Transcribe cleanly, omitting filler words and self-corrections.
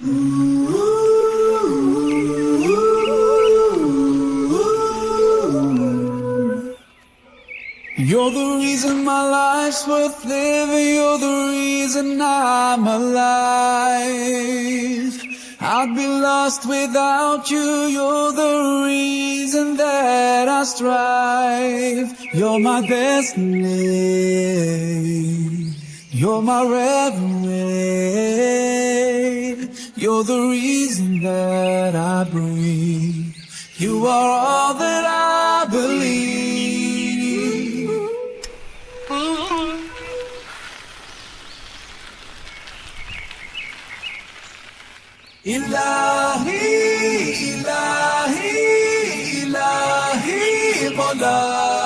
You're the reason my life's worth living. You're the reason I'm alive. I'd be lost without you. You're the reason that I strive. You're my destiny. You're my reverie. You're the reason that I breathe. You are all that I believe. Ilahi, Ilahi, Ilahi, Mola.